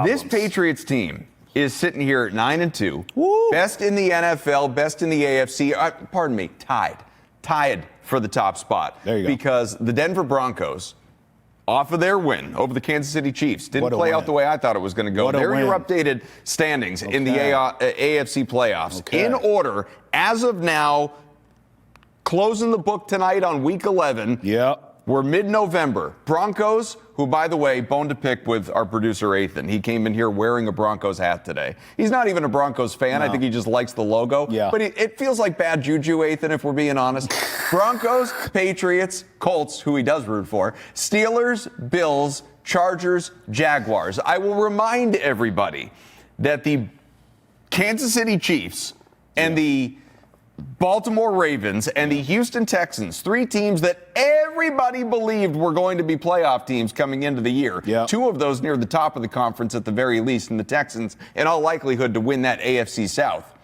This Patriots team is sitting here at 9-2, Woo. best in the NFL, best in the AFC. Tied for the top spot. There you go. Because the Denver Broncos, off of their win over the Kansas City Chiefs, didn't play out the way I thought it was going to go. There are your updated standings in the AFC playoffs. Okay. In order, as of now, closing the book tonight on Week 11. Yep. We're mid-November. Broncos, who, by the way, bone to pick with our producer, Ethan. He came in here wearing a Broncos hat today. He's not even a Broncos fan. No. I think he just likes the logo. Yeah. But it feels like bad juju, Ethan, if we're being honest. Broncos, Patriots, Colts, who he does root for, Steelers, Bills, Chargers, Jaguars. I will remind everybody that the Kansas City Chiefs and the Baltimore Ravens and the Houston Texans, three teams that everybody believed were going to be playoff teams coming into the year. Yep. Two of those near the top of the conference at the very least, and the Texans in all likelihood to win that AFC South.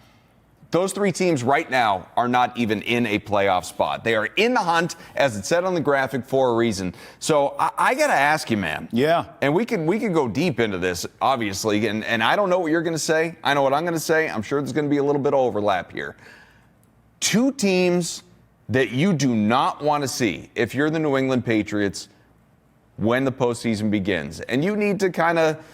Those three teams right now are not even in a playoff spot. They are in the hunt, as it said on the graphic, for a reason. So I got to ask you, man. Yeah. And we can go deep into this, obviously, and I don't know what you're going to say. I know what I'm going to say. I'm sure there's going to be a little bit of overlap here. Two teams that you do not want to see if you're the New England Patriots when the postseason begins. And you need to kind of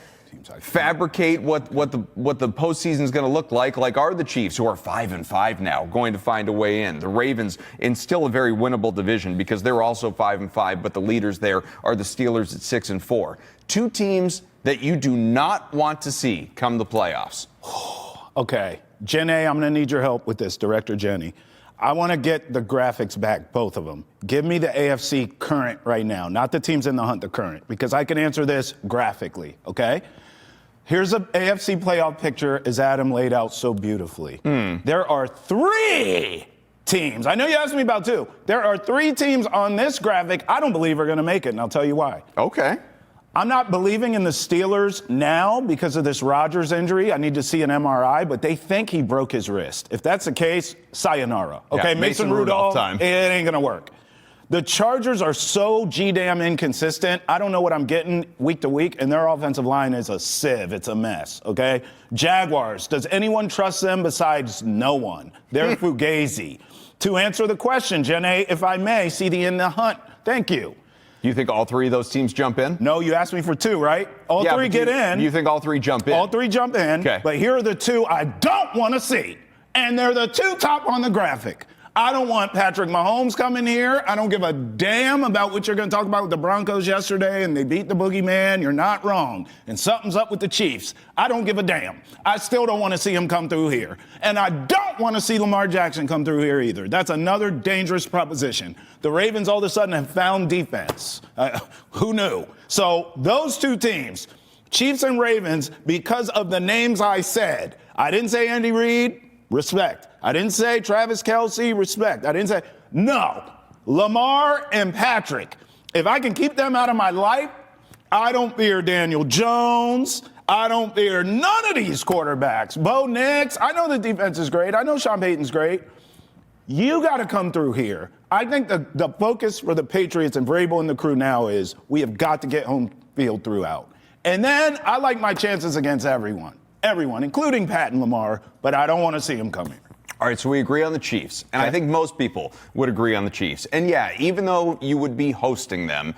fabricate what the postseason is going to look like are the Chiefs, who are 5-5 now, going to find a way in. The Ravens in still a very winnable division because they're also 5-5, but the leaders there are the Steelers at 6-4. Two teams that you do not want to see come the playoffs. Okay. Jenny, I'm going to need your help with this, Director Jenny. I want to get the graphics back, both of them. Give me the AFC current right now, not the teams in the hunt, the current, because I can answer this graphically, okay? Here's an AFC playoff picture as Adam laid out so beautifully. There are three teams. I know you asked me about two. There are three teams on this graphic I don't believe are going to make it, and I'll tell you why. Okay. I'm not believing in the Steelers now because of this Rodgers injury. I need to see an MRI, but they think he broke his wrist. If that's the case, sayonara. Okay, yeah, Mason Rudolph, it ain't going to work. The Chargers are so G-damn inconsistent. I don't know what I'm getting week to week, and their offensive line is a sieve. It's a mess, okay? Jaguars, does anyone trust them besides no one? They're fugazi. To answer the question, Jenny, if I may, see the in the hunt. Thank you. You think all three of those teams jump in? No, you asked me for two, right? All three get in. You think all three jump in? All three jump in. Okay. But here are the two I don't want to see. And they're the two top on the graphic. I don't want Patrick Mahomes coming here. I don't give a damn about what you're going to talk about with the Broncos yesterday, and they beat the boogeyman. You're not wrong. And something's up with the Chiefs. I don't give a damn. I still don't want to see him come through here. And I don't want to see Lamar Jackson come through here either. That's another dangerous proposition. The Ravens all of a sudden have found defense. Who knew? So those two teams, Chiefs and Ravens, because of the names I said, I didn't say Andy Reid, respect. I didn't say Travis Kelce, respect. I didn't say, no, Lamar and Patrick. If I can keep them out of my life, I don't fear Daniel Jones. I don't fear none of these quarterbacks. Bo Nix, I know the defense is great. I know Sean Payton's great. You got to come through here. I think the focus for the Patriots and Vrabel and the crew now is we have got to get home field throughout. And then I like my chances against everyone, including Pat and Lamar, but I don't want to see them come here. All right, so we agree on the Chiefs, and I think most people would agree on the Chiefs. And yeah, even though you would be hosting them,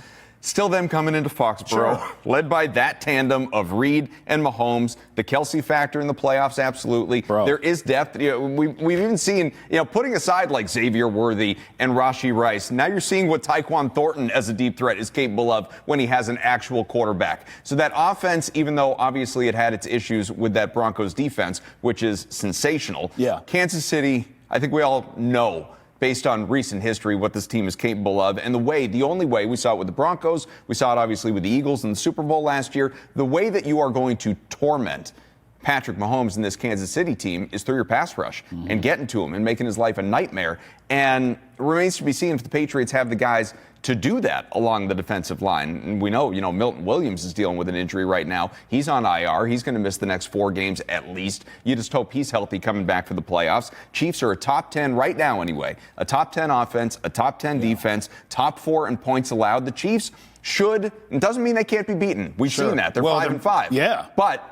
still them coming into Foxborough, led by that tandem of Reed and Mahomes, the Kelce factor in the playoffs, absolutely. Bro. There is depth. We've even seen, putting aside like Xavier Worthy and Rashee Rice, now you're seeing what Tyquan Thornton as a deep threat is capable of when he has an actual quarterback. So that offense, even though obviously it had its issues with that Broncos defense, which is sensational, Kansas City, I think we all know, based on recent history, what this team is capable of. And the only way, we saw it with the Broncos, we saw it obviously with the Eagles in the Super Bowl last year, the way that you are going to torment Patrick Mahomes and this Kansas City team is through your pass rush and getting to him and making his life a nightmare. And it remains to be seen if the Patriots have the guys to do that along the defensive line. And we know, Milton Williams is dealing with an injury right now. He's on IR. He's going to miss the next 4 games at least. You just hope he's healthy coming back for the playoffs. Chiefs are a top 10 right now anyway. A top 10 offense, a top 10 defense, top 4 in points allowed. The Chiefs It doesn't mean they can't be beaten. We've seen that. They're 5-5. Yeah. But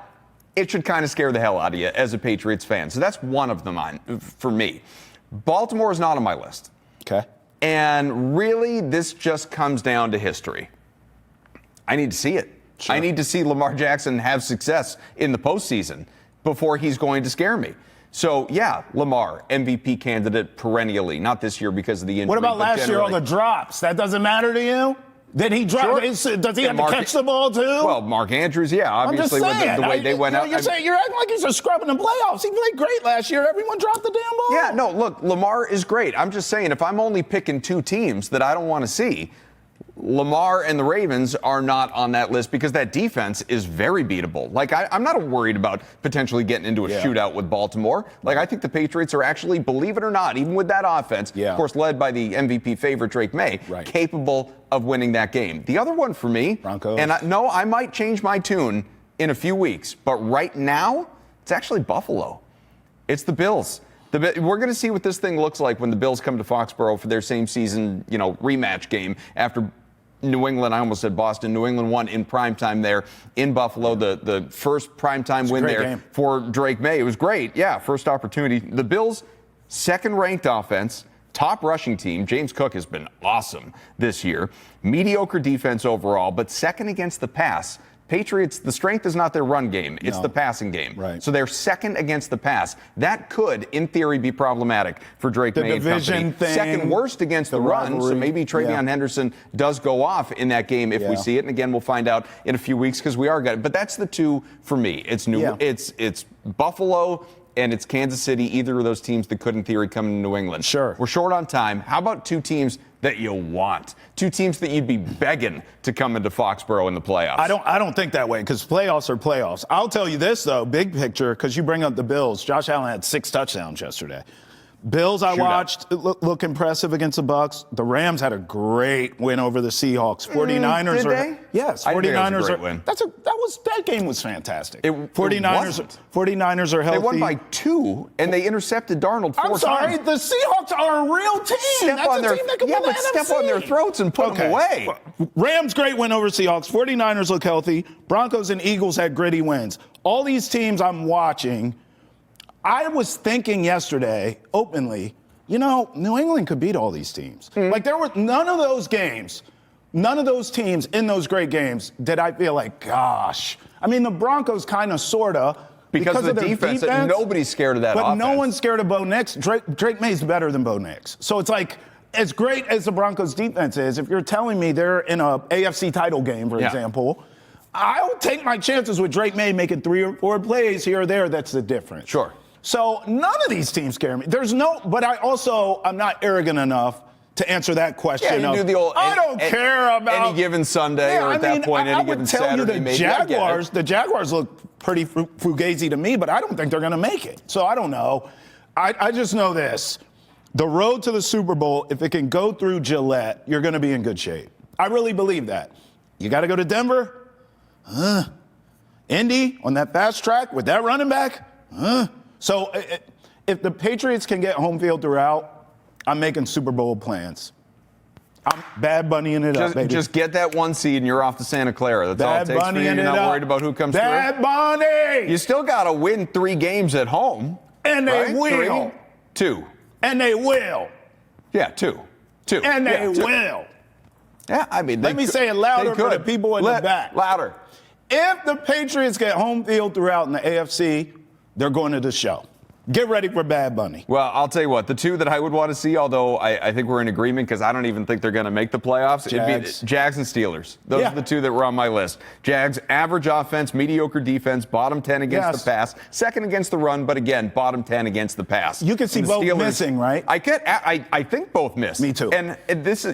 it should kind of scare the hell out of you as a Patriots fan. So that's one of them for me. Baltimore is not on my list. Okay. And really, this just comes down to history. I need to see it. Sure. I need to see Lamar Jackson have success in the postseason before he's going to scare me. So, yeah, Lamar, MVP candidate perennially. Not this year because of the injury. What about last year, all the drops? That doesn't matter to you? Did he drop? Sure. Does he have to catch the ball, too? Well, Mark Andrews, yeah, obviously, with the way they went out. You're acting like he's a scrub in the playoffs. He played great last year. Everyone dropped the damn ball. Yeah, no, look, Lamar is great. I'm just saying, if I'm only picking two teams that I don't want to see, Lamar and the Ravens are not on that list because that defense is very beatable. Like, I'm not worried about potentially getting into a shootout with Baltimore. Like, I think the Patriots are actually, believe it or not, even with that offense, of course, led by the MVP favorite Drake May, capable of winning that game. The other one for me, Broncos. And I might change my tune in a few weeks, but right now, it's actually Buffalo. It's the Bills. We're going to see what this thing looks like when the Bills come to Foxborough for their same season, rematch game after New England, I almost said Boston. New England won in primetime there in Buffalo, the first primetime win there for Drake May. It was great. Yeah, first opportunity. The Bills, second-ranked offense, top rushing team. James Cook has been awesome this year. Mediocre defense overall, but second against the pass. Patriots, the strength is not their run game. It's the passing game. Right. So they're second against the pass. That could, in theory, be problematic for Drake May and company. Second worst against the run, so maybe Travion Henderson does go off in that game if we see it. And again, we'll find out in a few weeks because we are good. But that's the two for me. It's it's Buffalo and it's Kansas City, either of those teams that could, in theory, come to New England. Sure. We're short on time. How about two teams that you want? Two teams that you'd be begging to come into Foxborough in the playoffs. I don't think that way because playoffs are playoffs. I'll tell you this, though, big picture, because you bring up the Bills. Josh Allen had 6 touchdowns yesterday. Bills I watched look impressive against the Bucks. The Rams had a great win over the Seahawks. 49ers did they? Yes, 49ers that game was fantastic. 49ers are healthy. They won by 2 and they intercepted Darnold 4 times. I'm sorry, the Seahawks are a real team. That's a team that can win the NFC. Step on their throats and put them away. Rams great win over Seahawks. 49ers look healthy. Broncos and Eagles had gritty wins. All these teams I'm watching, I was thinking yesterday, openly, New England could beat all these teams. Like, there were none of those games, none of those teams in those great games did I feel like, gosh. I mean, the Broncos kind of, sort of. Because of the defense, nobody's scared of that offense. But no one's scared of Bo Nix. Drake May's better than Bo Nix. So it's like, as great as the Broncos defense is, if you're telling me they're in a AFC title game, for example, I'll take my chances with Drake May making 3 or 4 plays here or there. That's the difference. Sure. So none of these teams scare me. But I'm not arrogant enough to answer that question. Yeah, you do the old, I don't care about any given Sunday or at that point, any given Saturday. The Jaguars look pretty fugazi to me, but I don't think they're going to make it. So I don't know. I just know this. The road to the Super Bowl, if it can go through Gillette, you're going to be in good shape. I really believe that. You got to go to Denver. Indy on that fast track with that running back. So if the Patriots can get home field throughout, I'm making Super Bowl plans. I'm Bad Bunnying it up, baby. Just get that 1 seed and you're off to Santa Clara. That's all it takes for you. You're not worried about who comes through. Bad Bunny! You still got to win 3 games at home. And they will. 3? 2. And they will. Yeah, 2. And they will. Yeah, I mean, let me say it louder for the people in the back. Louder. If the Patriots get home field throughout in the AFC, they're going to the show. Get ready for Bad Bunny. Well, I'll tell you what, the two that I would want to see, although I think we're in agreement because I don't even think they're going to make the playoffs, it'd be Jags and Steelers. Those are the two that were on my list. Jags, average offense, mediocre defense, bottom 10 against the pass, second against the run, but again, bottom 10 against the pass. You can see both missing, right? I think both missed. Me too. And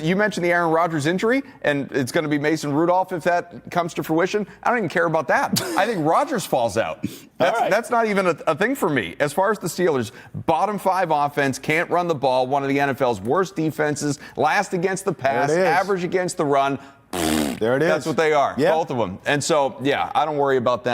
you mentioned the Aaron Rodgers injury, and it's going to be Mason Rudolph if that comes to fruition. I don't even care about that. I think Rodgers falls out. That's not even a thing for me. As far as the Steelers, bottom 5 offense, can't run the ball, one of the NFL's worst defenses, last against the pass, average against the run. There it is. That's what they are, both of them. And so, I don't worry about them.